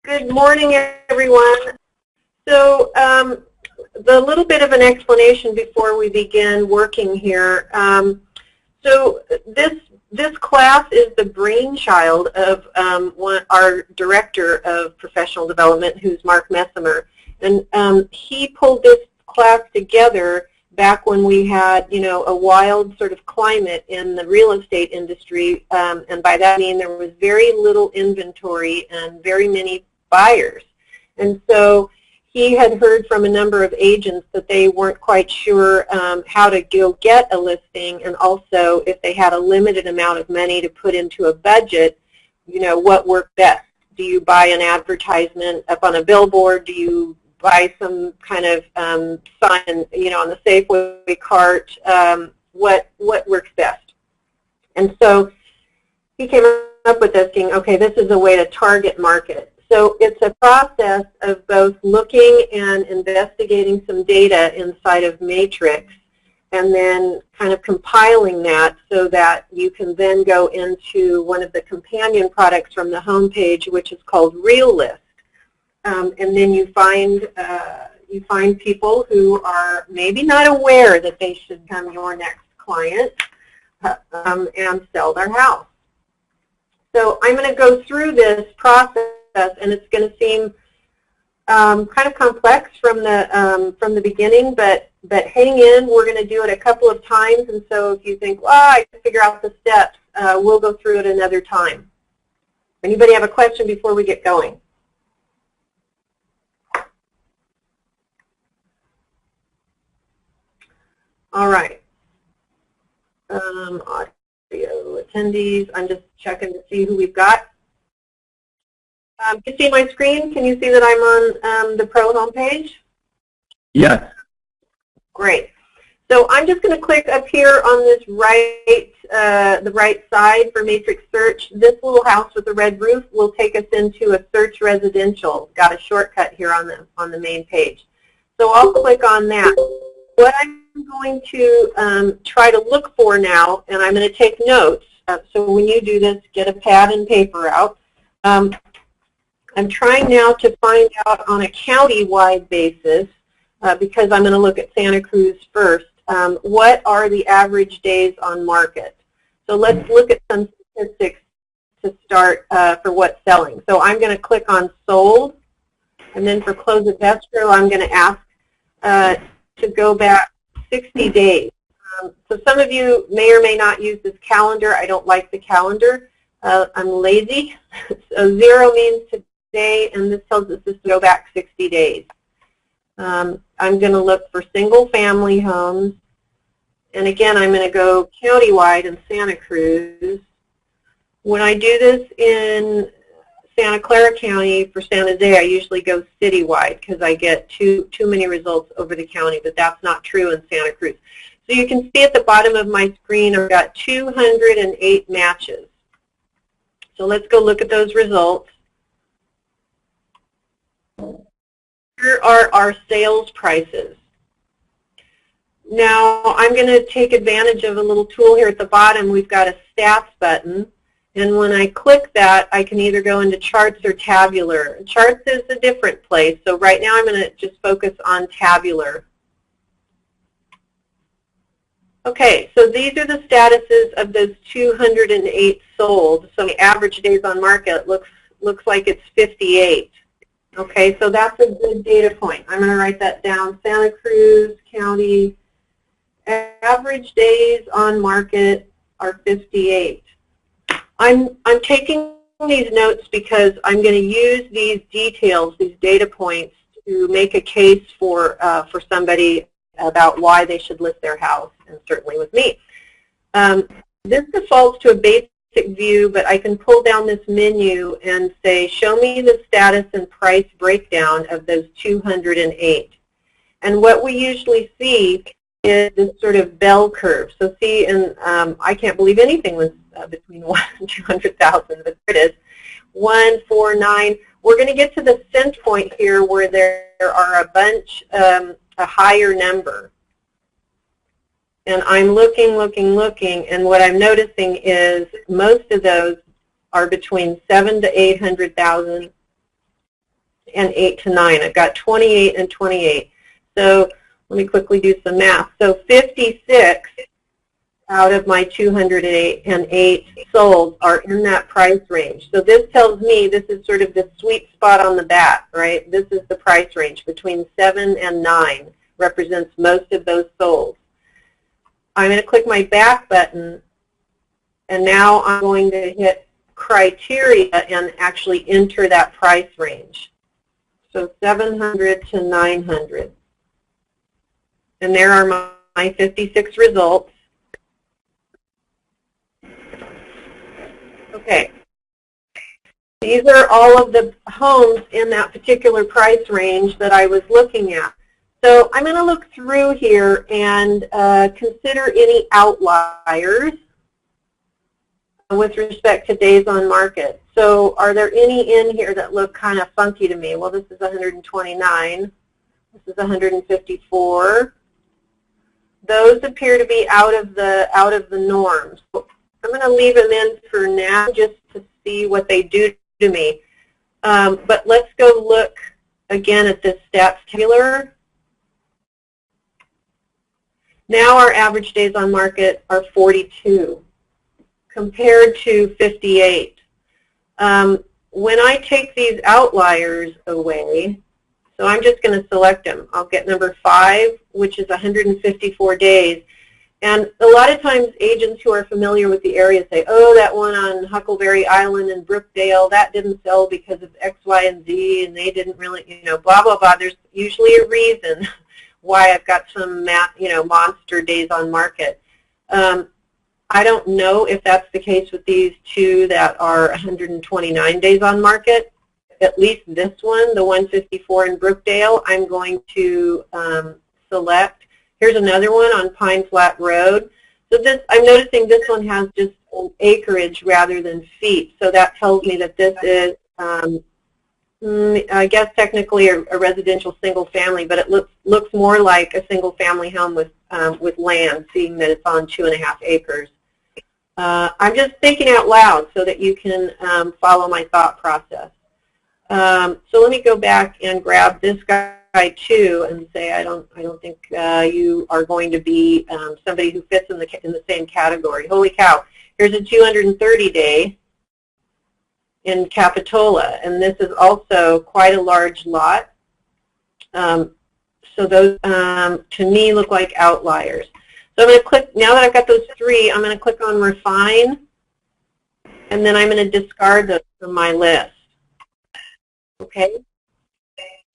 Good morning, everyone. So the little bit of an explanation before we begin working here. So this class is the brainchild of our director of professional development, who's Mark Messimer, and he pulled this class together back when we had, a wild sort of climate in the real estate industry, and by that I mean there was very little inventory and very many buyers. And so he had heard from a number of agents that they weren't quite sure how to go get a listing, and also if they had a limited amount of money to put into a budget, what worked best. Do you buy an advertisement up on a billboard? Do you buy some kind of sign, on the Safeway cart? What works best? And so he came up with this thing, okay, this is a way to target market. So it's a process of both looking and investigating some data inside of Matrix and then kind of compiling that so that you can then go into one of the companion products from the home page, which is called Relist. And then you find people who are maybe not aware that they should become your next client and sell their house. So I'm going to go through this process, and it's going to seem kind of complex from the beginning, but hang in. We're going to do it a couple of times, and so if you think, well, I can figure out the steps, we'll go through it another time. Anybody have a question before we get going? All right. Audio attendees, I'm just checking to see who we've got. Can you see my screen? Can you see that I'm on the Pro homepage? Yes. Great. So I'm just going to click up here on this the right side for Matrix Search. This little house with the red roof will take us into a Search Residential. Got a shortcut here on the main page. So I'll click on that. What I'm going to try to look for now, and I'm going to take notes. So when you do this, get a pad and paper out. I'm trying now to find out on a county-wide basis, because I'm going to look at Santa Cruz first, what are the average days on market. So let's look at some statistics to start for what's selling. So I'm going to click on sold, and then for close of escrow, I'm going to ask to go back 60 days. So some of you may or may not use this calendar. I don't like the calendar. I'm lazy. So 0 means today, and this tells us to go back 60 days. I'm going to look for single-family homes. And again, I'm going to go countywide in Santa Cruz. When I do this in Santa Clara County for San Jose, I usually go citywide because I get too many results over the county, but that's not true in Santa Cruz. So you can see at the bottom of my screen I've got 208 matches. So let's go look at those results. Here are our sales prices. Now I'm going to take advantage of a little tool here at the bottom. We've got a stats button. And when I click that, I can either go into charts or tabular. Charts is a different place, so right now I'm going to just focus on tabular. Okay, so these are the statuses of those 208 sold. So the average days on market looks like it's 58. Okay, so that's a good data point. I'm going to write that down. Santa Cruz County, average days on market are 58. I'm taking these notes because I'm going to use these details, these data points, to make a case for somebody about why they should list their house, and certainly with me. This defaults to a basic view, but I can pull down this menu and say, show me the status and price breakdown of those 208. And what we usually see is this sort of bell curve. So see, and I can't believe anything was between 1 and 200,000, but there it is, 1, 4, 9. We're going to get to the center point here where there are a bunch, a higher number. And I'm looking, and what I'm noticing is most of those are between 7 to 800,000, and 8 to 9. I've got 28 and 28. So let me quickly do some math. So 56 out of my 208 sold are in that price range. So this tells me this is sort of the sweet spot on the bat, right? This is the price range between 7 and 9, represents most of those sold. I'm going to click my back button, and now I'm going to hit criteria and actually enter that price range. So 700 to 900. And there are my 56 results. Okay. These are all of the homes in that particular price range that I was looking at. So I'm going to look through here and consider any outliers with respect to days on market. So are there any in here that look kind of funky to me? Well, this is 129. This is 154. Those appear to be out of the norms. So I'm going to leave them in for now just to see what they do to me. But let's go look again at this stats tabular. Now our average days on market are 42 compared to 58. When I take these outliers away, so I'm just going to select them. I'll get number 5, which is 154 days. And a lot of times agents who are familiar with the area say, oh, that one on Huckleberry Island in Brookdale, that didn't sell because of X, Y, and Z, and they didn't really, blah, blah, blah. There's usually a reason why I've got some, monster days on market. I don't know if that's the case with these two that are 129 days on market. At least this one, the 154 in Brookdale, I'm going to select. Here's another one on Pine Flat Road. So this, I'm noticing this one has just acreage rather than feet. So that tells me that this is, I guess technically a residential single family, but it looks more like a single family home with land, seeing that it's on 2.5 acres. I'm just thinking out loud so that you can follow my thought process. So let me go back and grab this guy too and say I don't think you are going to be somebody who fits in the same category. Holy cow! Here's a 230-day in Capitola, and this is also quite a large lot. So those to me look like outliers. So I'm going to click, now that I've got those 3, I'm going to click on Refine, and then I'm going to discard those from my list. Okay?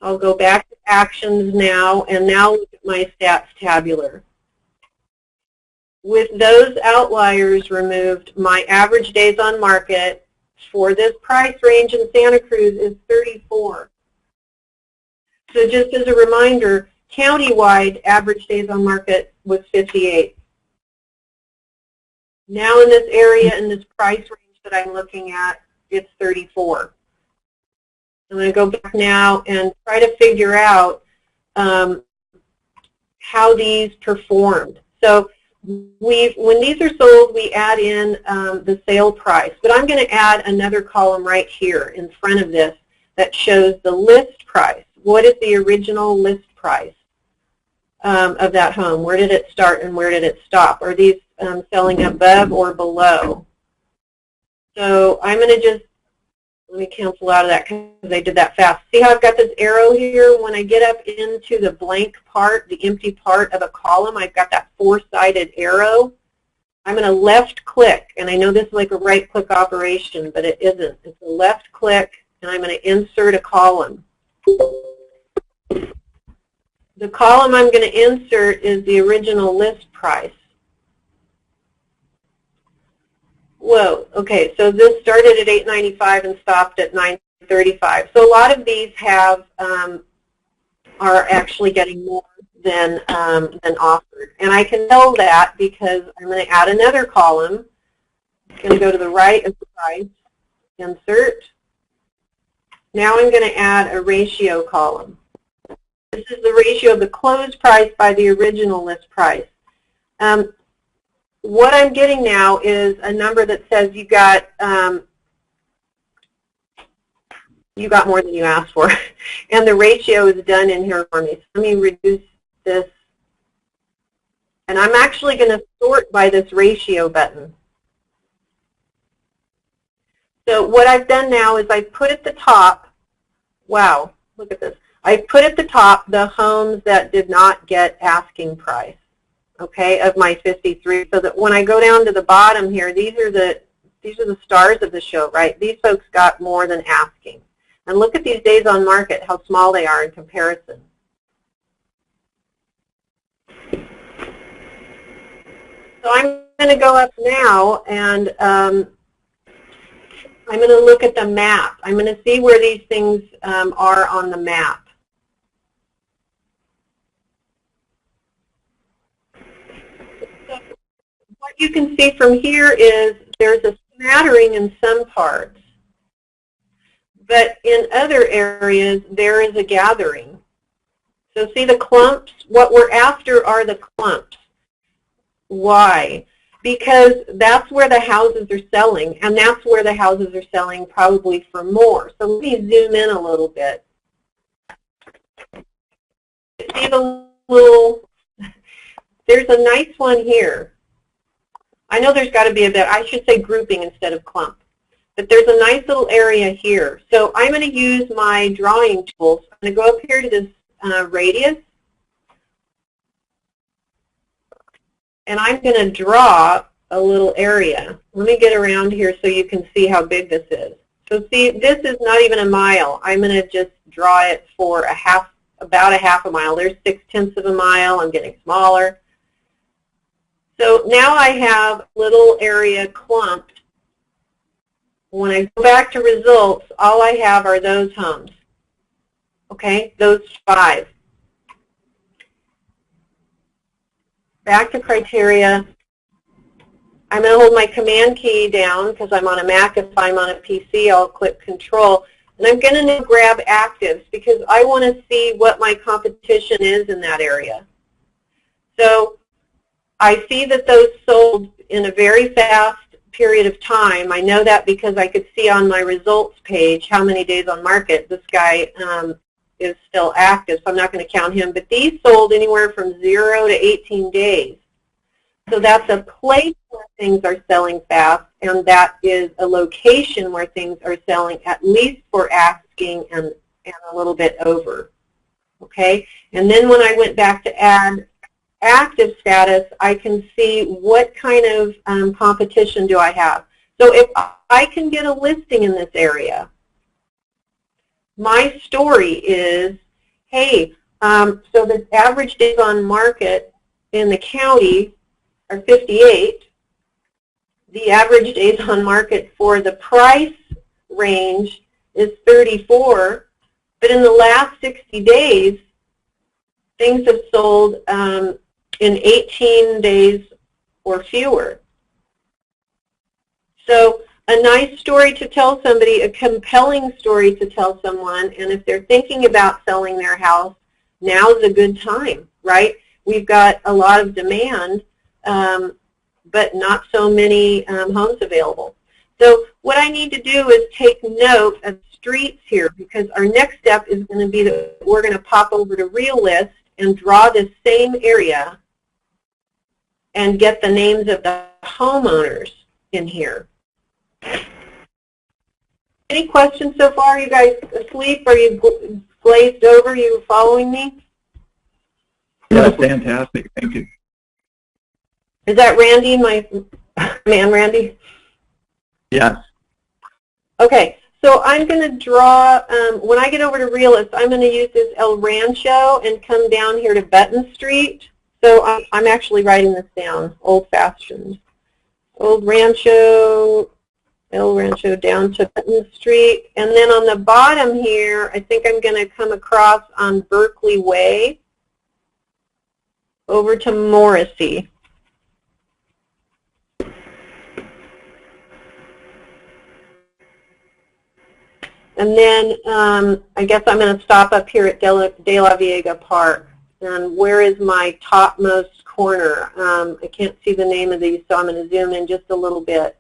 I'll go back to Actions now, and now look at my Stats Tabular. With those outliers removed, my average days on market for this price range in Santa Cruz is 34. So just as a reminder, countywide average days on market was 58. Now in this area, in this price range that I'm looking at, it's 34. I'm going to go back now and try to figure out how these performed. So when these are sold, we add in the sale price. But I'm going to add another column right here in front of this that shows the list price. What is the original list price of that home? Where did it start and where did it stop? Are these selling above or below? So I'm going to just, let me cancel out of that because I did that fast. See how I've got this arrow here? When I get up into the blank part, the empty part of a column, I've got that 4-sided arrow. I'm going to left click, and I know this is like a right click operation, but it isn't. It's a left click, and I'm going to insert a column. The column I'm going to insert is the original list price. Whoa, okay, so this started at $895 and stopped at $935. So a lot of these have are actually getting more than offered. And I can tell that because I'm going to add another column. I'm going to go to the right of the price, insert. Now I'm going to add a ratio column. This is the ratio of the closed price by the original list price. What I'm getting now is a number that says you got You got more than you asked for. And the ratio is done in here for me. So let me reduce this. And I'm actually going to sort by this ratio button. So what I've done now is I put at the top, wow, look at this. I put at the top the homes that did not get asking price, okay, of my 53, so that when I go down to the bottom here, these are the stars of the show, right? These folks got more than asking. And look at these days on market, how small they are in comparison. So I'm going to go up now, and I'm going to look at the map. I'm going to see where these things are on the map. So what you can see from here is there's a smattering in some parts, but in other areas there is a gathering. So see the clumps? What we're after are the clumps. Why? Because that's where the houses are selling, and that's where the houses are selling probably for more. So let me zoom in a little bit. See the little, there's a nice one here. I know there's got to be a bit, I should say grouping instead of clump. But there's a nice little area here. So I'm going to use my drawing tools. I'm going to go up here to this radius. And I'm going to draw a little area. Let me get around here so you can see how big this is. So see, this is not even a mile. I'm going to just draw it for about a half a mile. There's 6/10 of a mile. I'm getting smaller. So now I have little area clumped. When I go back to results, all I have are those homes. Okay, those 5. Back to criteria. I'm going to hold my command key down because I'm on a Mac. If I'm on a PC, I'll click control. And I'm going to now grab actives because I want to see what my competition is in that area. So I see that those sold in a very fast period of time. I know that because I could see on my results page how many days on market this guy is still active, so I'm not going to count him. But these sold anywhere from 0 to 18 days. So that's a place where things are selling fast, and that is a location where things are selling at least for asking and a little bit over. Okay? And then when I went back to add active status, I can see what kind of competition do I have. So if I can get a listing in this area, my story is, hey, so the average days on market in the county are 58. The average days on market for the price range is 34. But in the last 60 days, things have sold in 18 days or fewer. So a nice story to tell somebody, a compelling story to tell someone, and if they're thinking about selling their house, now's a good time, right? We've got a lot of demand, but not so many homes available. So what I need to do is take note of streets here, because our next step is going to be that we're going to pop over to Relist and draw this same area and get the names of the homeowners in here. Any questions so far? Are you guys asleep? Are you glazed over? Are you following me? Yeah, fantastic. Thank you. Is that Randy, my man Randy? Yes. Okay, so I'm going to draw, when I get over to Realist, I'm going to use this El Rancho and come down here to Button Street. So I'm actually writing this down, old-fashioned. Old Rancho, El Rancho down to Button Street. And then on the bottom here, I think I'm going to come across on Berkeley Way over to Morrissey. And then I guess I'm going to stop up here at De La Viega Park. And where is my topmost corner? I can't see the name of these, so I'm going to zoom in just a little bit.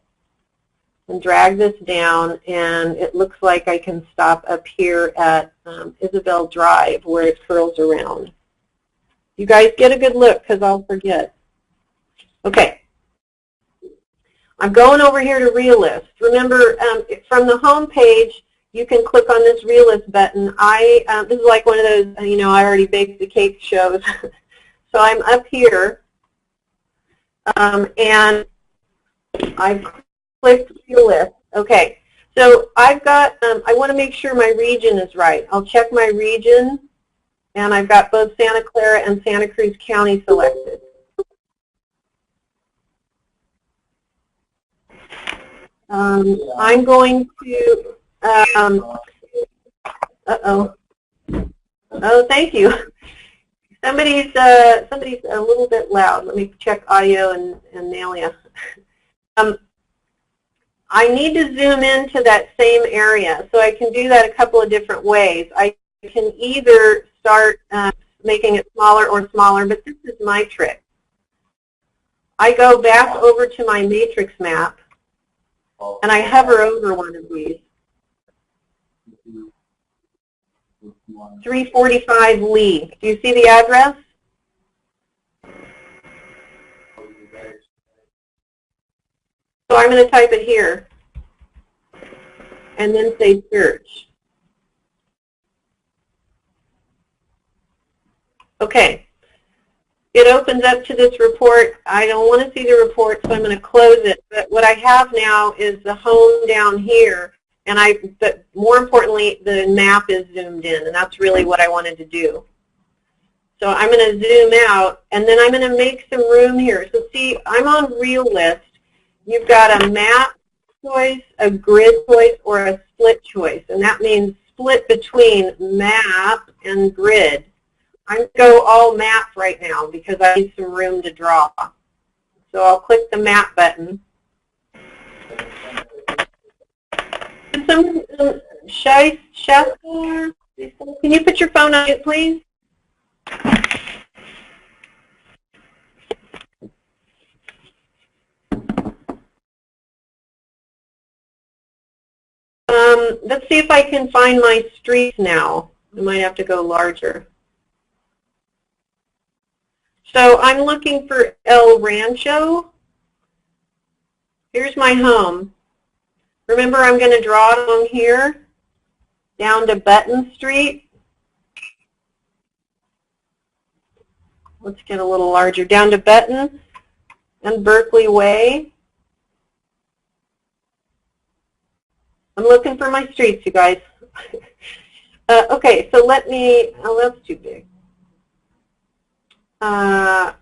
and drag this down, and it looks like I can stop up here at Isabel Drive where it curls around. You guys get a good look because I'll forget. Okay. I'm going over here to Relist. Remember, from the home page, you can click on this Relist button. This is like one of those, I already baked the cake shows. So I'm up here, and I've clicked Relist. Okay, so I've got, I want to make sure my region is right. I'll check my region, and I've got both Santa Clara and Santa Cruz County selected. I'm going to, uh-oh. Oh, thank you. Somebody's a little bit loud. Let me check audio and Nalia. I need to zoom into that same area, so I can do that a couple of different ways. I can either start making it smaller or smaller, but this is my trick. I go back over to my matrix map, and I hover over one of these. 345 Lee. Do you see the address? So I'm going to type it here and then say search. Okay. It opens up to this report. I don't want to see the report, so I'm going to close it. But what I have now is the home down here, and but more importantly, the map is zoomed in, and that's really what I wanted to do. So I'm going to zoom out, and then I'm going to make some room here. So see, I'm on Relist. You've got a map choice, a grid choice, or a split choice, and that means split between map and grid. I'm going to go all map right now because I need some room to draw. So I'll click the map button. Shasta, can you put your phone on it, please? Let's see if I can find my streets now. I might have to go larger. So I'm looking for El Rancho. Here's my home. Remember, I'm going to draw it on here down to Button Street. Let's get a little larger. Down to Button and Berkeley Way. I'm looking for my streets, you guys. Okay, so let me, oh, that's too big. I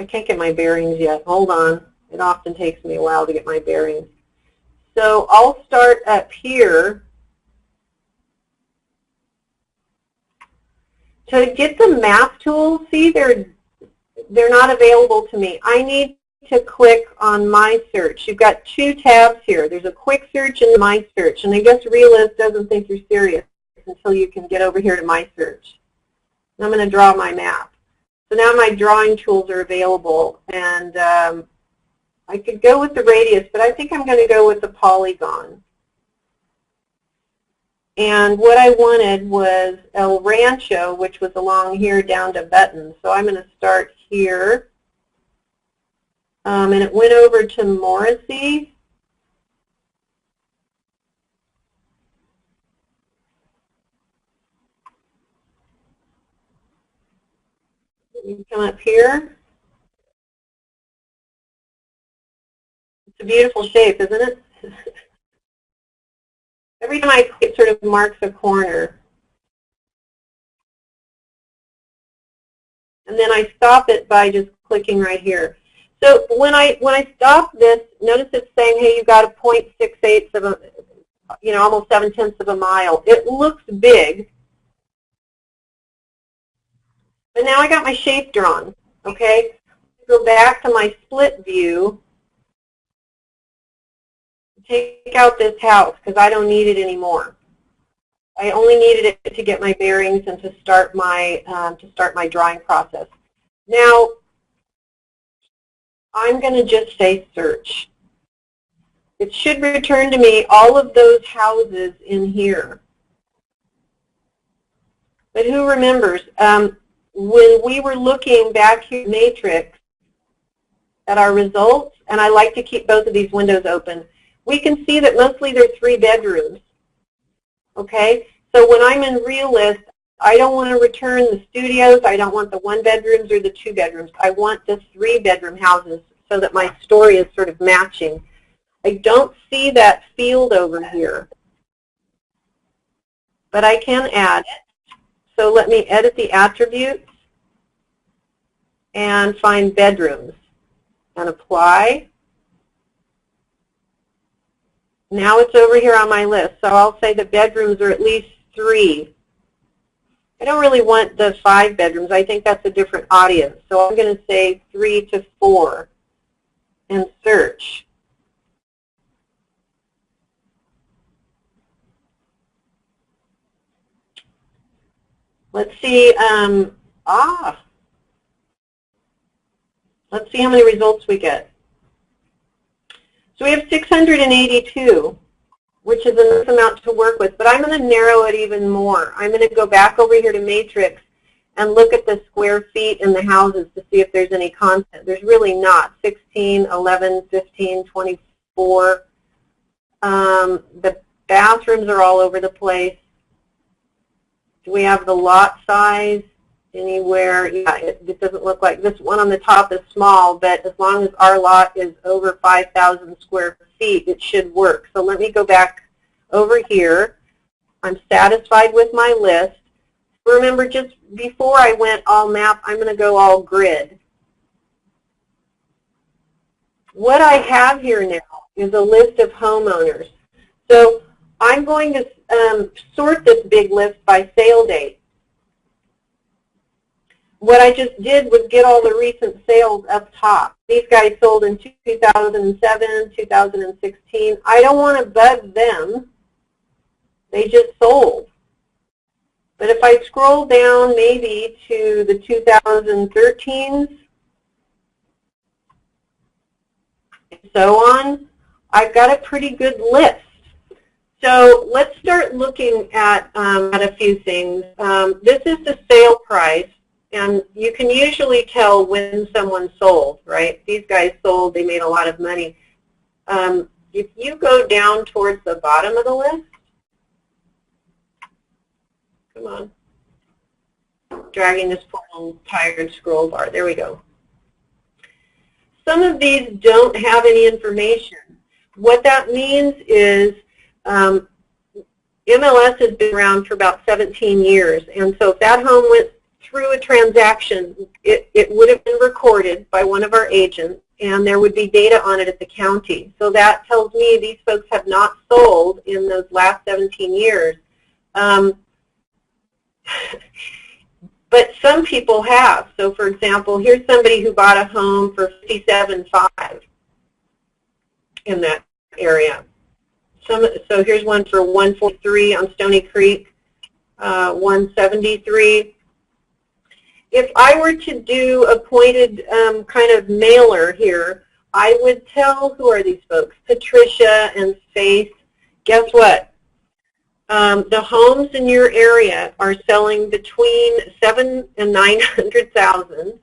can't get my bearings yet. Hold on. It often takes me a while to get my bearings. So I'll start up here. To get the map tool, see, they're not available to me. I need to click on My Search. You've got two tabs here. There's a Quick Search and My Search. And I guess Relist doesn't think you're serious until you can get over here to My Search. And I'm going to draw my map. So now my drawing tools are available. And I could go with the radius, but I think I'm going to go with the polygon. And what I wanted was El Rancho, which was along here down to Button. So I'm going to start here. And it went over to Morrissey. You come up here. It's a beautiful shape, isn't it? Every time I click, it sort of marks a corner. And then I stop it by just clicking right here. So when I stop this, notice it's saying, hey, you've got a 0.68 of a, almost 7/10 of a mile. It looks big. But now I got my shape drawn, okay? Go back to my split view. Take out this house because I don't need it anymore. I only needed it to get my bearings and to start my drawing process. Now, I'm going to just say search. it should return to me all of those houses in here. But who remembers, when we were looking back here in Matrix at our results, and I like to keep both of these windows open, we can see that mostly they're 3 bedrooms. Okay? So when I'm in Realist, I don't want to return the studios. I don't want the 1 bedrooms or the 2 bedrooms. I want the 3 bedroom houses so that my story is sort of matching. I don't see that field over here, but I can add it. So let me edit the attributes and find bedrooms and apply. Now it's over here on my list, so I'll say the bedrooms are at least 3. I don't really want the 5 bedrooms. I think that's a different audience. So I'm going to say 3 to 4 and search. Let's see. Let's see how many results we get. So we have 682, which is enough amount to work with, but I'm going to narrow it even more. I'm going to go back over here to Matrix and look at the square feet in the houses to see if there's any content. There's really not. 16, 11, 15, 24. The bathrooms are all over the place. Do we have the lot size anywhere? Yeah, it doesn't look like this one on the top is small, but as long as our lot is over 5,000 square feet, it should work. So let me go back over here. I'm satisfied with my list. Remember, just before I went all map, I'm going to go all grid. What I have here now is a list of homeowners. So I'm going to sort this big list by sale date. What I just did was get all the recent sales up top. These guys sold in 2007, 2016. I don't want to bug them. They just sold. But if I scroll down maybe to the 2013s and so on, I've got a pretty good list. So let's start looking at a few things. This is the sale price. And you can usually tell when someone sold, right? These guys sold, they made a lot of money. If you go down towards the bottom of the list, come on, dragging this poor little tired scroll bar, there we go. Some of these don't have any information. What that means is MLS has been around for about 17 years, and so if that home went through a transaction, it would have been recorded by one of our agents, and there would be data on it at the county. So that tells me these folks have not sold in those last 17 years. But some people have. So for example, here's somebody who bought a home for $57,500 in that area. So here's one for $143,000 on Stony Creek, $173,000. If I were to do a pointed kind of mailer here, I would tell, who are these folks? Patricia and Faith. Guess what? The homes in your area are selling between $700,000 and $900,000,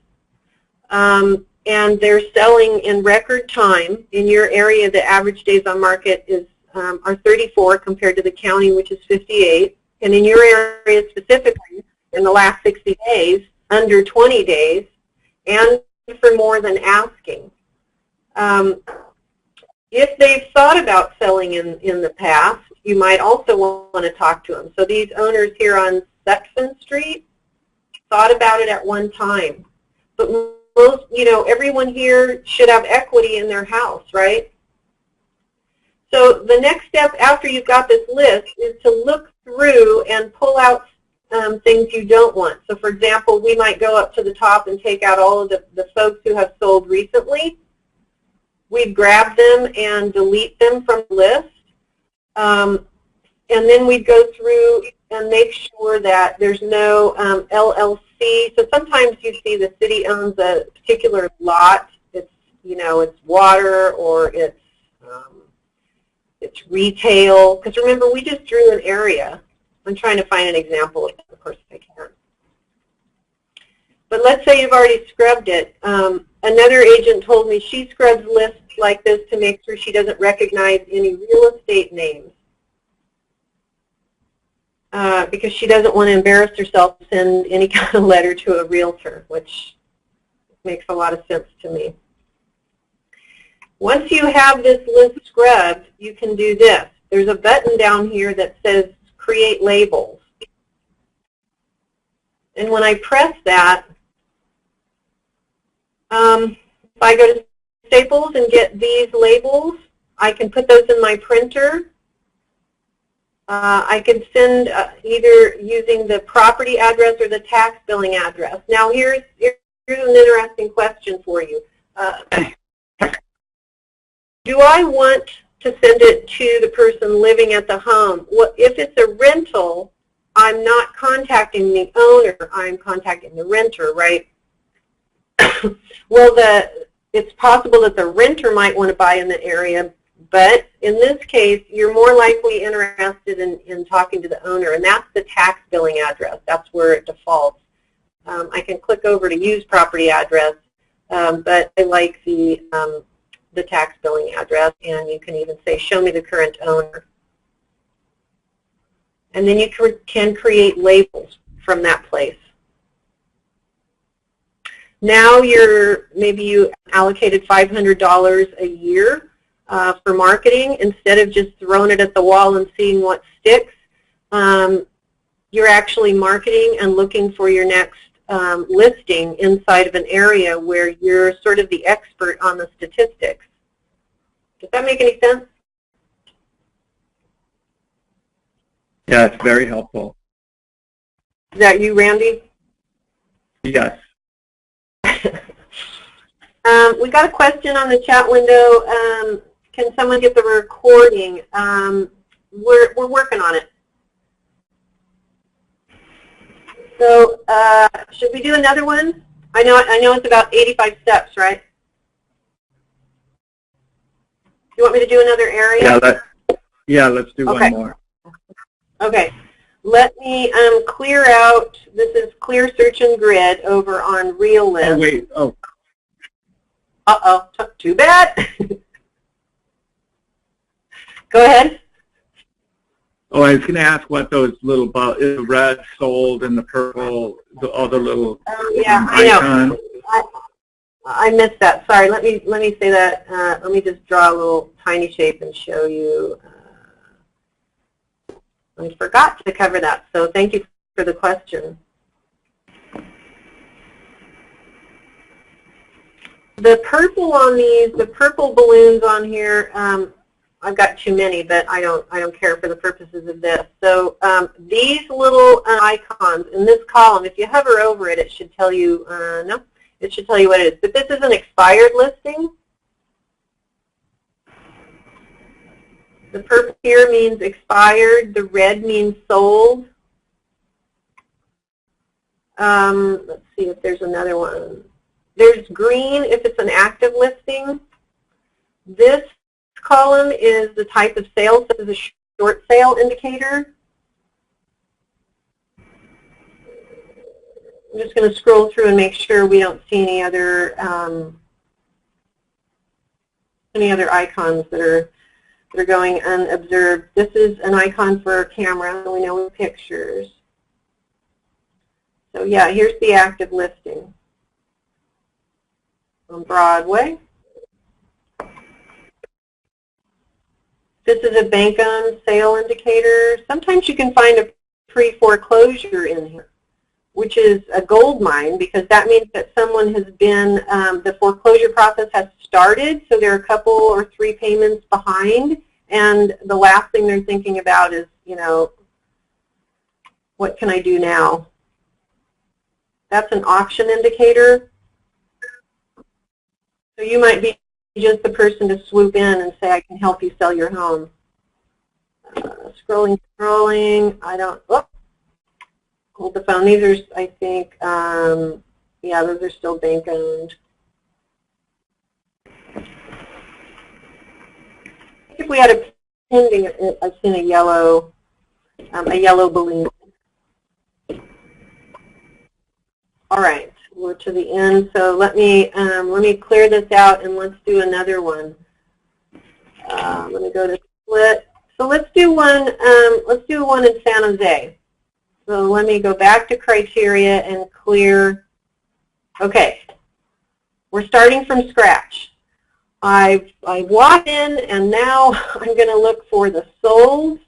and they're selling in record time. In your area, the average days on market is are 34 compared to the county, which is 58. And in your area specifically, in the last 60 days, under 20 days, and for more than asking. If they've thought about selling in the past, you might also want to talk to them. So these owners here on Sexton Street thought about it at one time. But most, everyone here should have equity in their house, right? So the next step after you've got this list is to look through and pull out things you don't want. So for example, we might go up to the top and take out all of the folks who have sold recently. We'd grab them and delete them from the list. And then we'd go through and make sure that there's no LLC. So sometimes you see the city owns a particular lot. It's, it's water or it's it's retail. Because remember, we just drew an area. I'm trying to find an example of it. Of course, I can't. But let's say you've already scrubbed it. Another agent told me she scrubs lists like this to make sure she doesn't recognize any real estate names. Because she doesn't want to embarrass herself and send any kind of letter to a realtor, which makes a lot of sense to me. Once you have this list scrubbed, you can do this. There's a button down here that says Create Labels. And when I press that, if I go to Staples and get these labels, I can put those in my printer. I can send either using the property address or the tax billing address. Now here's an interesting question for you. Do I want to send it to the person living at the home? Well, if it's a rental, I'm not contacting the owner, I'm contacting the renter, right? Well, it's possible that the renter might want to buy in the area, but in this case, you're more likely interested in talking to the owner, and that's the tax billing address. That's where it defaults. I can click over to use property address, but I like the tax billing address, and you can even say, show me the current owner. And then you can create labels from that place. Now maybe you allocated $500 a year for marketing. Instead of just throwing it at the wall and seeing what sticks, you're actually marketing and looking for your next listing inside of an area where you're sort of the expert on the statistics. Does that make any sense? Yeah, it's very helpful. Is that you, Randy? Yes. We got a question on the chat window. Can someone get the recording? We're working on it. So should we do another one? I know it's about 85 steps, right? You want me to do another area? Yeah, let's do okay. one more. Okay. Let me clear out. This is Clear Search and Grid over on Relist. Oh, wait. Oh. Uh-oh. Too bad. Go ahead. Oh, I was going to ask what those little the red, sold, and the purple, all the little yeah, icons. I know. I missed that. Sorry. Let me say that. Let me just draw a little tiny shape and show you. I forgot to cover that, so thank you for the question. The purple on these, the purple balloons on here, I've got too many, but I don't care for the purposes of this. So these little icons in this column, if you hover over it, it should tell you, no, it should tell you what it is. But this is an expired listing. The purple here means expired. The red means sold. Let's see if there's another one. There's green if it's an active listing. This column is the type of sale. This is a short sale indicator. I'm just going to scroll through and make sure we don't see any other icons that are going unobserved. This is an icon for a camera, so we know with pictures. So yeah, here's the active listing on Broadway. This is a bank-owned sale indicator. Sometimes you can find a pre-foreclosure in here, which is a gold mine, because that means that someone has been, the foreclosure process has started, so they're a couple or 3 payments behind, and the last thing they're thinking about is, you know, what can I do now? That's an auction indicator. So you might be just the person to swoop in and say, I can help you sell your home. Scrolling, I don't, oh, hold the phone. These are, I think, yeah, those are still bank-owned. If we had a pending. I've seen a yellow balloon. All right, we're to the end. So let me clear this out and let's do another one. Let me go to split. So let's do one. Let's do one in San Jose. So let me go back to criteria and clear. Okay, we're starting from scratch. I've walked in, and now I'm going to look for the sold,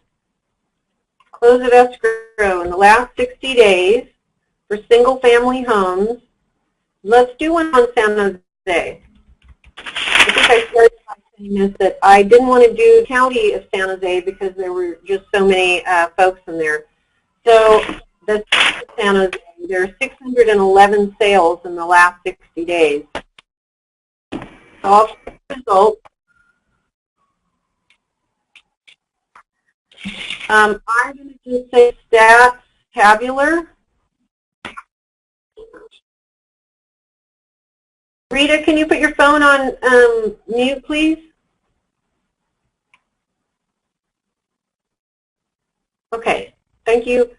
close of escrow in the last 60 days for single-family homes. Let's do one on San Jose. I think I started by saying this, that I didn't want to do county of San Jose because there were just so many folks in there. So the San Jose, there are 611 sales in the last 60 days. So I'll check the results. I'm going to just say stats, tabular. Rita, can you put your phone on mute, please? Okay, thank you.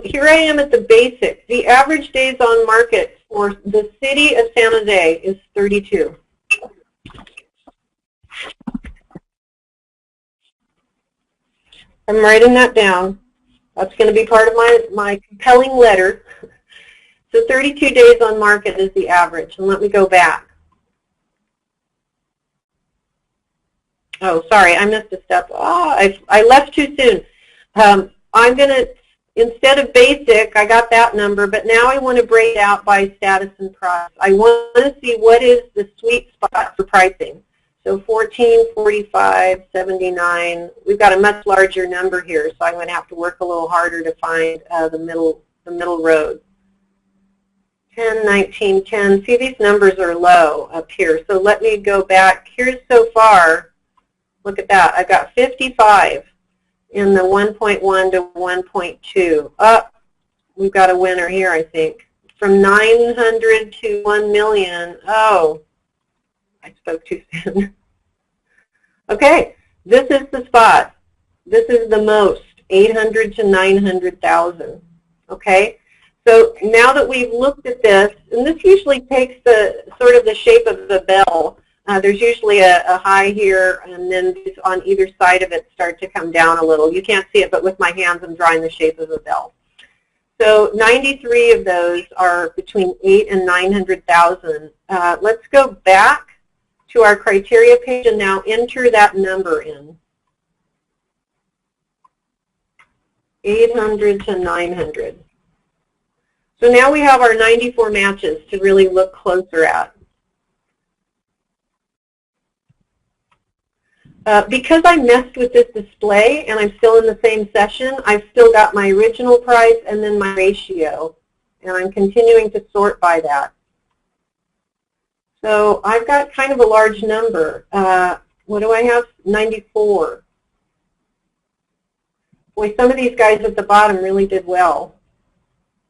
Here I am at the basics. The average days on market for the city of San Jose is 32. I'm writing that down. That's going to be part of my compelling letter. So 32 days on market is the average. And let me go back. Oh, sorry, I missed a step. Oh, I left too soon. I'm going to, instead of basic, I got that number, but now I want to break it out by status and price. I want to see what is the sweet spot for pricing. So 14, 45, 79. We've got a much larger number here, so I'm going to have to work a little harder to find the middle road. 10, 19, 10. See, these numbers are low up here. So let me go back. Here's so far. Look at that. I've got 55 in the 1.1 to 1.2. Up, we've got a winner here, I think. From 900 to 1 million. Oh, I spoke too soon. Okay, this is the spot. This is the most, 800 to 900,000. Okay, so now that we've looked at this, and this usually takes the sort of the shape of the bell. There's usually a high here, and then on either side of it start to come down a little. You can't see it, but with my hands I'm drawing the shape of a bell. So 93 of those are between 8 and 900,000. Let's go back to our criteria page and now enter that number in. 800 to 900. So now we have our 94 matches to really look closer at. Because I messed with this display and I'm still in the same session, I've still got my original price and then my ratio, and I'm continuing to sort by that. So I've got kind of a large number. What do I have? 94. Boy, some of these guys at the bottom really did well.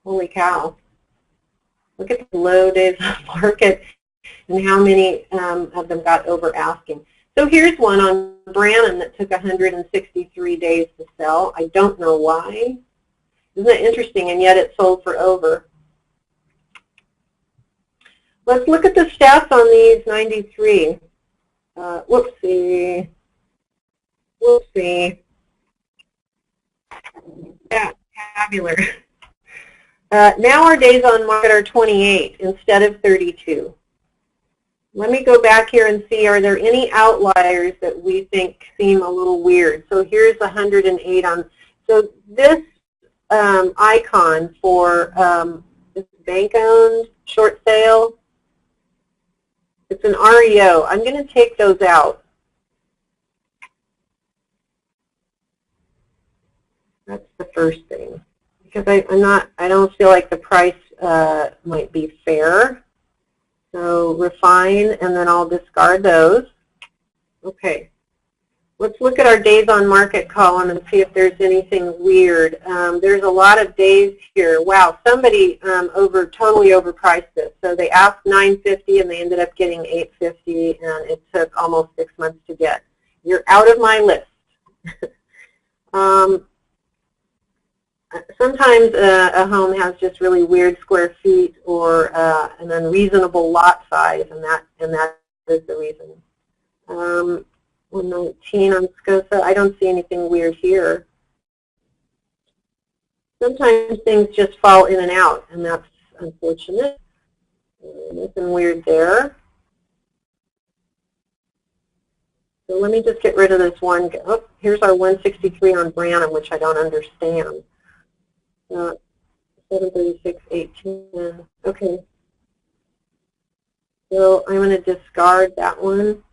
Holy cow. Look at the low days on market and how many of them got over asking. So here's one on Brannan that took 163 days to sell. I don't know why. Isn't that interesting? And yet it sold for over. Let's look at the stats on these 93. Whoopsie. Whoopsie. Yeah, tabular. Now our days on market are 28 instead of 32. Let me go back here and see, are there any outliers that we think seem a little weird? So here's 108 on, so this icon for this bank-owned short sale, it's an REO. I'm going to take those out. That's the first thing. Because I don't feel like the price might be fair. So refine, and then I'll discard those. Okay. Let's look at our days on market column and see if there's anything weird. There's a lot of days here. Wow, somebody totally overpriced this. So they asked $950 and they ended up getting $850, and it took almost 6 months to get. You're out of my list. Sometimes a home has just really weird square feet or an unreasonable lot size, and that is the reason. 119 on SCOSA. I don't see anything weird here. Sometimes things just fall in and out, and that's unfortunate. Nothing weird there. So let me just get rid of this one. Oh, here's our 163 on Branham, which I don't understand. 736.18. Okay. So I'm going to discard that one.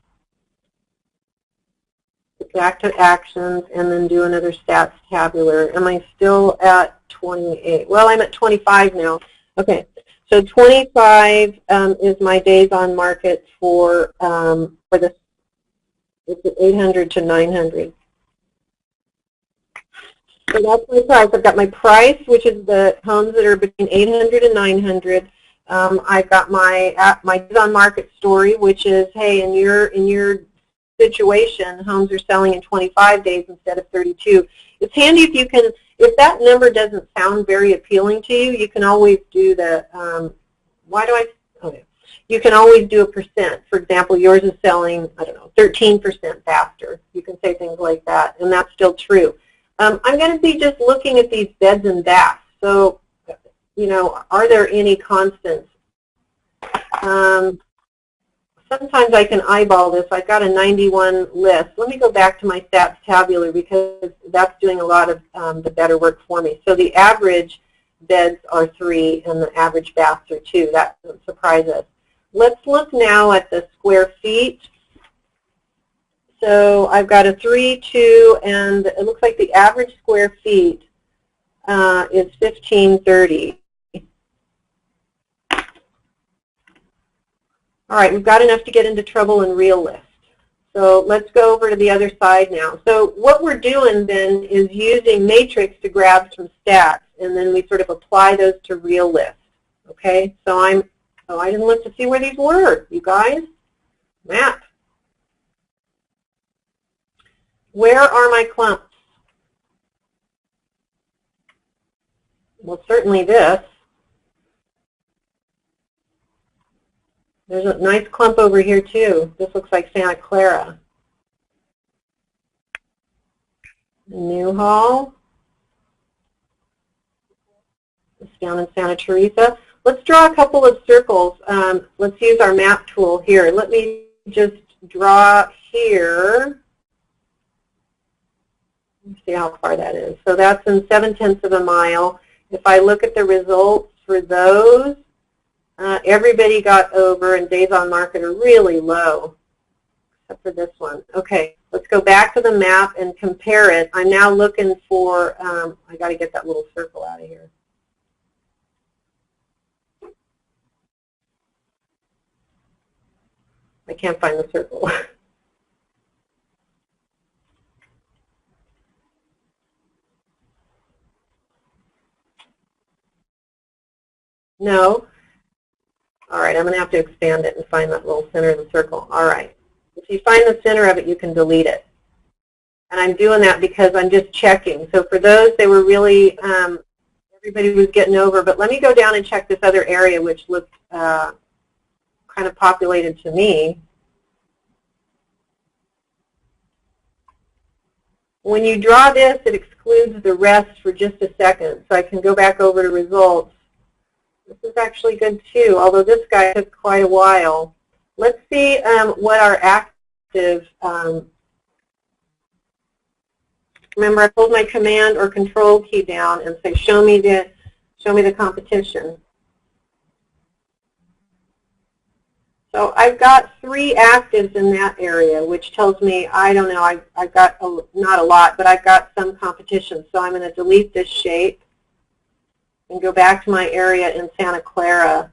Get back to actions and then do another stats tabular. Am I still at 28? Well, I'm at 25 now. Okay. So 25 is my days on market for this. It's at 800 to 900. So that's my price. I've got my price, which is the homes that are between 800 and 900. I've got my days on market story, which is, hey, in your situation, homes are selling in 25 days instead of 32. It's handy if you can, if that number doesn't sound very appealing to you, you can always do the, you can always do a percent. For example, yours is selling, I don't know, 13% faster. You can say things like that, and that's still true. I'm going to be just looking at these beds and baths. So, you know, are there any constants? Sometimes I can eyeball this. I've got a 91 list. Let me go back to my stats tabular because that's doing a lot of the better work for me. So the average beds are 3 and the average baths are 2. That doesn't surprise us. Let's look now at the square feet. So I've got a 3, 2, and it looks like the average square feet is 1530. All right, we've got enough to get into trouble in Relist. So let's go over to the other side now. So what we're doing then is using Matrix to grab some stats, and then we sort of apply those to Relist. Okay, so I didn't look to see where these were, you guys. Map. Where are my clumps? Well, certainly this. There's a nice clump over here, too. This looks like Santa Clara. Newhall. It's down in Santa Teresa. Let's draw a couple of circles. Let's use our map tool here. Let me just draw here. Let's see how far that is. So that's in 7/10 of a mile. If I look at the results for those, everybody got over, and days on market are really low, except for this one. Okay, let's go back to the map and compare it. I'm now looking for, I got to get that little circle out of here. I can't find the circle. No. All right, I'm going to have to expand it and find that little center of the circle. All right. If you find the center of it, you can delete it. And I'm doing that because I'm just checking. So for those, they were really, everybody was getting over. But let me go down and check this other area, which looked kind of populated to me. When you draw this, it excludes the rest for just a second. So I can go back over to results. This is actually good too, although this guy took quite a while. Let's see what our active, remember I hold my command or control key down and say show me the competition. So I've got 3 actives in that area, which tells me, I don't know, I've got not a lot, but I've got some competition. So I'm going to delete this shape and go back to my area in Santa Clara.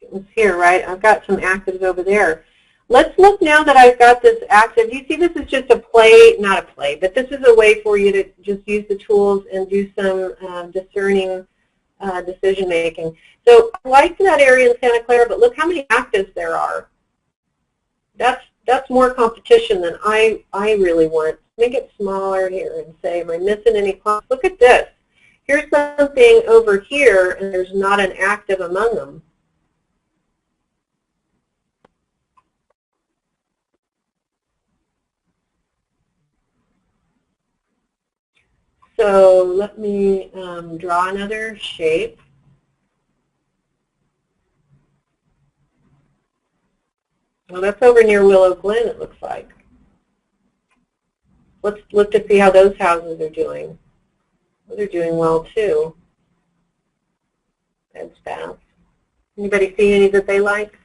It was here, right? I've got some actives over there. Let's look now that I've got this active. You see this is just a play, not a play, but this is a way for you to just use the tools and do some discerning decision making. So I like that area in Santa Clara, but look how many actives there are. That's that's more competition than I really want. Make it smaller here and say, am I missing any plots? Look at this. Here's something over here, and there's not an active among them. So let me draw another shape. Well, that's over near Willow Glen, it looks like. Let's look to see how those houses are doing. Well, they're doing well, too. That's fast. Anybody see any that they like?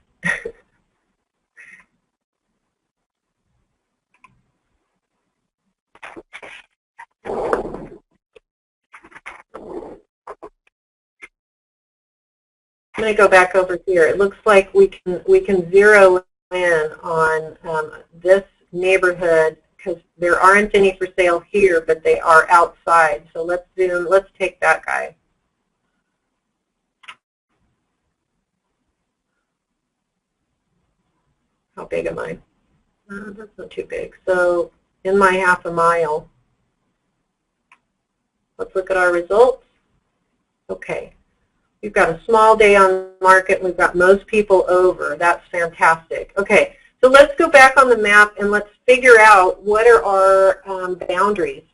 I'm going to go back over here. It looks like we can zero in on this neighborhood because there aren't any for sale here, but they are outside. So let's zoom. Let's take that guy. How big am I? That's not too big. So in my half a mile, let's look at our results. Okay. We've got a small day on market. We've got most people over. That's fantastic. Okay, so let's go back on the map and let's figure out what are our boundaries.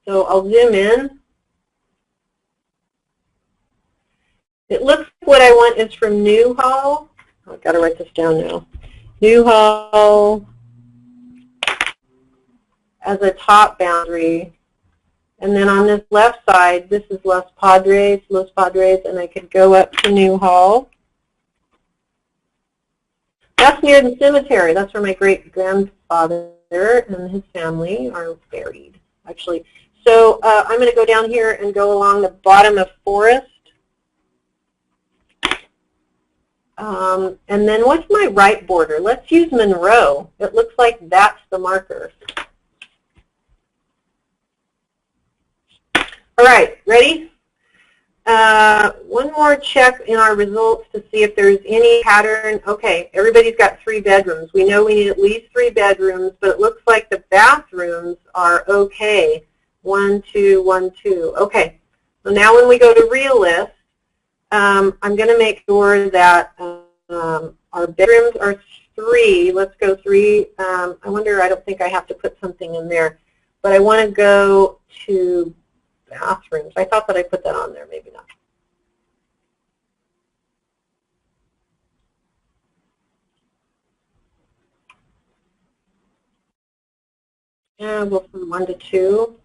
So I'll zoom in. It looks like what I want is from Newhall. I've got to write this down now. Newhall as a top boundary. And then on this left side, this is Los Padres, and I could go up to Newhall. That's near the cemetery. That's where my great-grandfather and his family are buried, actually. So I'm going to go down here and go along the bottom of Forest. And then what's my right border? Let's use Monroe. It looks like that's the marker. All right, ready? One more check in our results to see if there's any pattern. Okay, everybody's got 3 bedrooms. We know we need at least 3 bedrooms, but it looks like the bathrooms are okay. 1, 2, 1, 2. Okay, so now when we go to Realist, I'm going to make sure that our bedrooms are 3. Let's go 3. I wonder, I don't think I have to put something in there, but I want to go to bathrooms. I thought that I put that on there, maybe not. And we'll from 1 to 2.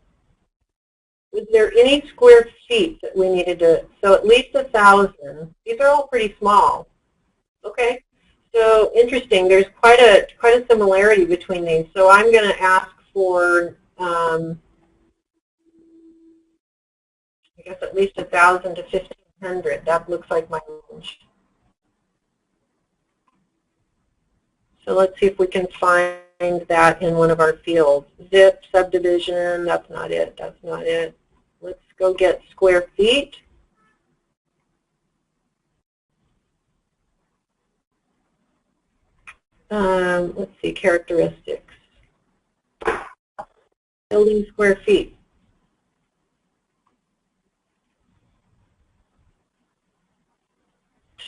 Was there any square feet that we needed to, so at least 1,000. These are all pretty small. Okay, so interesting. There's quite a similarity between these. So I'm going to ask for I guess at least 1,000 to 1,500. That looks like my range. So let's see if we can find that in one of our fields. Zip, subdivision, that's not it. That's not it. Let's go get square feet. Let's see, characteristics. Building square feet.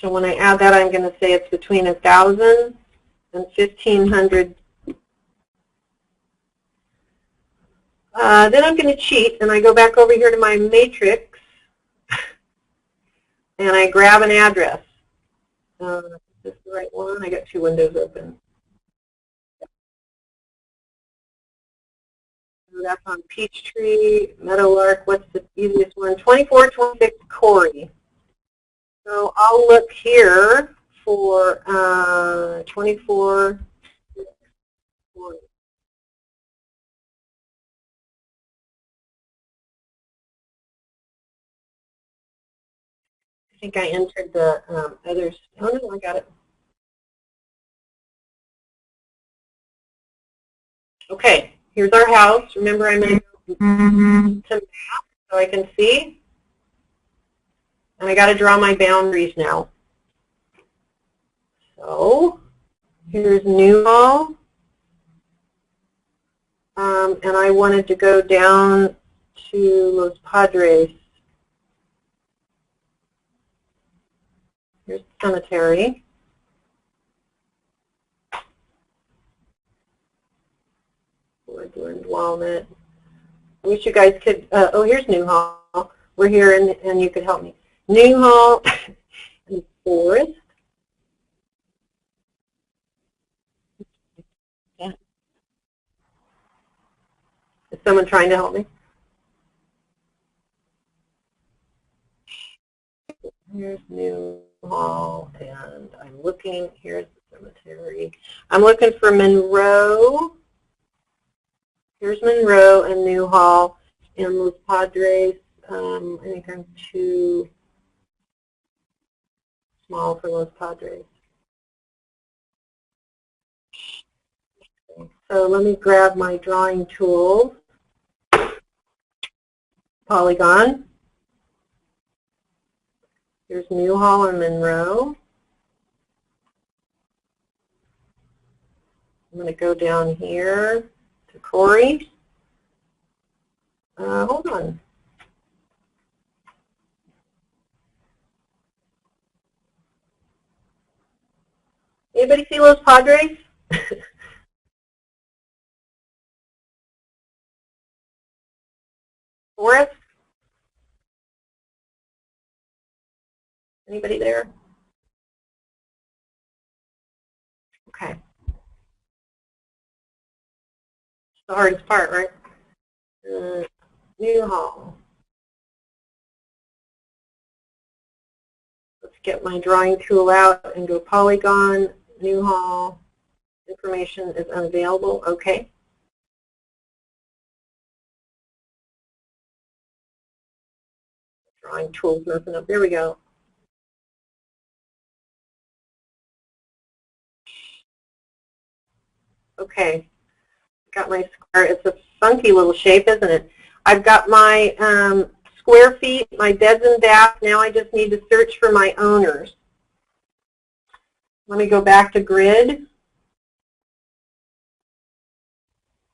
So when I add that, I'm going to say it's between 1,000 and 1,500. Then I'm going to cheat, and I go back over here to my matrix, and I grab an address. Is this the right one? I got 2 windows open. So that's on Peachtree, Meadowlark. What's the easiest one? 2426 Corey. So I'll look here for 24. I think I entered the others. Oh no, I got it. Okay, here's our house. Remember, I'm going to map so I can see. And I got to draw my boundaries now. So Here's Newhall. And I wanted to go down to Los Padres. Here's the cemetery. Woodland, Walnut. I wish you guys could, oh, here's Newhall. We're here and you could help me. Newhall and Forest. Yeah. Is someone trying to help me? Here's Newhall, and I'm looking, here's the cemetery. I'm looking for Monroe. Here's Monroe and Newhall and Los Padres. I think I'm too small for Los Padres. So let me grab my drawing tools. Polygon. Here's Newhall and Monroe. I'm going to go down here to Corey. Hold on. Anybody see Los Padres? Forest? Anybody there? Okay. It's the hardest part, right? Newhall. Let's get my drawing tool out and go Polygon, Newhall. Information is unavailable. Okay. Drawing tool's messing up. There we go. Okay. Got my square. It's a funky little shape, isn't it? I've got my square feet, my beds and baths. Now I just need to search for my owners. Let me go back to grid.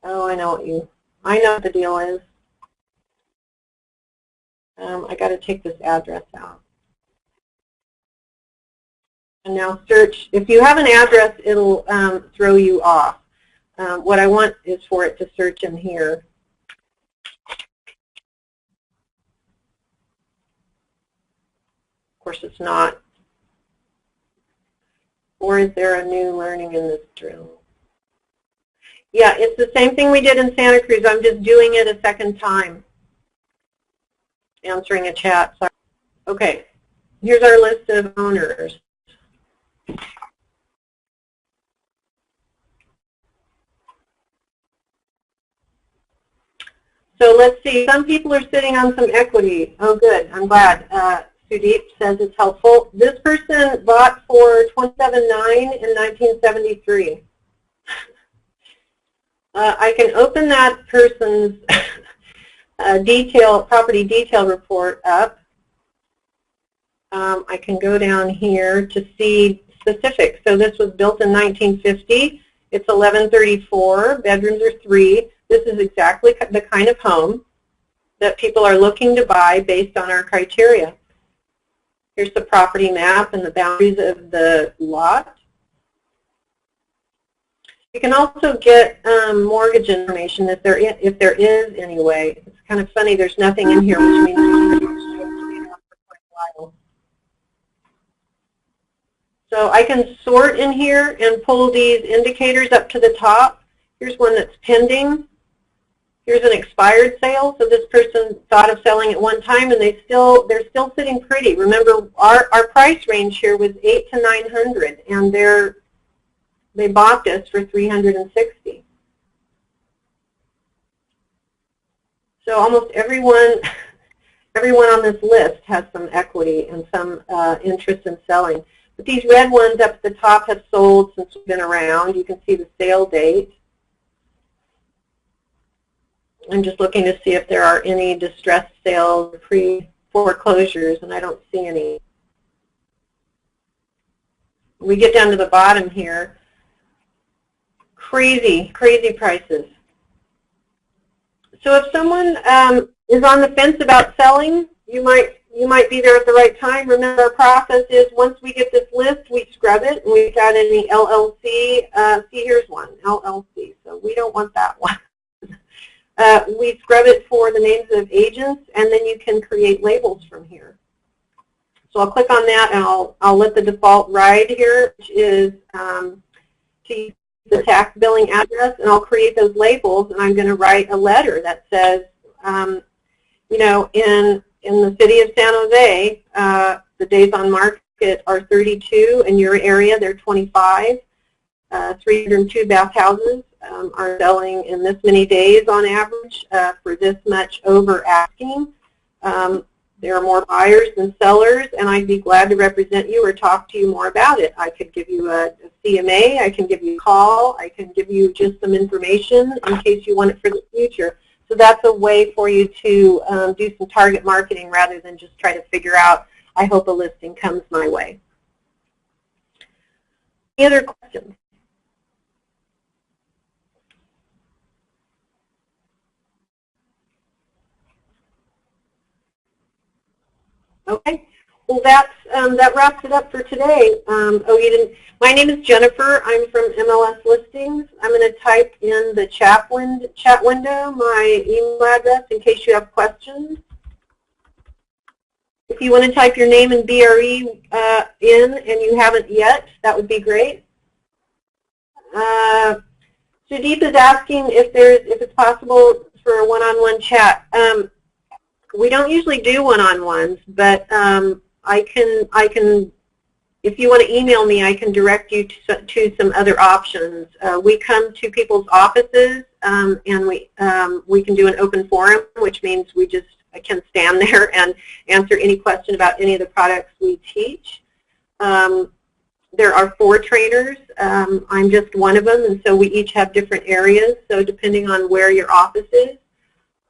Oh, I know what the deal is. I got to take this address out. And now search. If you have an address, it'll throw you off. What I want is for it to search in here. Of course, it's not. Or is there a new learning in this drill? Yeah, it's the same thing we did in Santa Cruz. I'm just doing it a second time. Answering a chat. Sorry. Okay, here's our list of owners. So let's see, some people are sitting on some equity. Oh good, I'm glad. Sudeep says it's helpful. This person bought for $27,900 in 1973. I can open that person's property detail report up. I can go down here to see specifics. So this was built in 1950. It's 1134. Bedrooms are 3. This is exactly the kind of home that people are looking to buy based on our criteria. Here's the property map and the boundaries of the lot. You can also get mortgage information if there is any way. It's kind of funny, there's nothing in here, which means you can for quite a while. So I can sort in here and pull these indicators up to the top. Here's one that's pending. Here's an expired sale. So this person thought of selling at one time, and they're still sitting pretty. Remember, our price range here was $800 to $900, and they bought this for $360. So almost everyone on this list has some equity and some interest in selling. But these red ones up at the top have sold since we've been around. You can see the sale date. I'm just looking to see if there are any distressed sales, pre-foreclosures, and I don't see any. We get down to the bottom here. crazy, crazy prices. So if someone is on the fence about selling, you might be there at the right time. Remember, our process is once we get this list, we scrub it, and we've got any LLC. See, here's one, LLC. So we don't want that one. We scrub it for the names of agents, and then you can create labels from here. So I'll click on that, and I'll let the default ride here, which is to use the tax billing address, and I'll create those labels, and I'm going to write a letter that says, you know, in the city of San Jose, the days on market are 32. In your area, they're 25. 302 bathhouses are selling in this many days on average for this much over asking. There are more buyers than sellers, and I'd be glad to represent you or talk to you more about it. I could give you a CMA, I can give you a call, I can give you just some information in case you want it for the future. So that's a way for you to do some target marketing rather than just try to figure out, I hope a listing comes my way. Any other questions? Okay, well that wraps it up for today. Oh, you didn't. My name is Jennifer. I'm from MLS Listings. I'm going to type in the chat window my email address in case you have questions. If you want to type your name and BRE in and you haven't yet, that would be great. Sudeep is asking if it's possible for a one-on-one chat. We don't usually do one-on-ones, but I can, if you want to email me, I can direct you to some other options. We come to people's offices, and we can do an open forum, which means we just can stand there and answer any question about any of the products we teach. There are 4 trainers. I'm just one of them, and so we each have different areas. So depending on where your office is,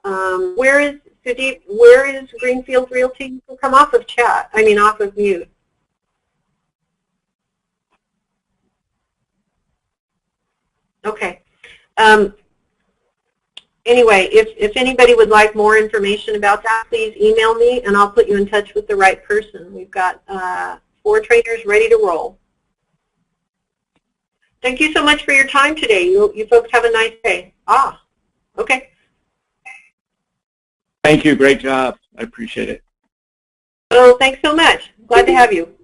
where is Sudeep, where is Greenfield Realty? Come off of chat. I mean, off of mute. Okay. Anyway, if anybody would like more information about that, please email me, and I'll put you in touch with the right person. We've got 4 trainers ready to roll. Thank you so much for your time today. You folks have a nice day. Okay. Thank you. Great job. I appreciate it. Oh, thanks so much. Glad to have you.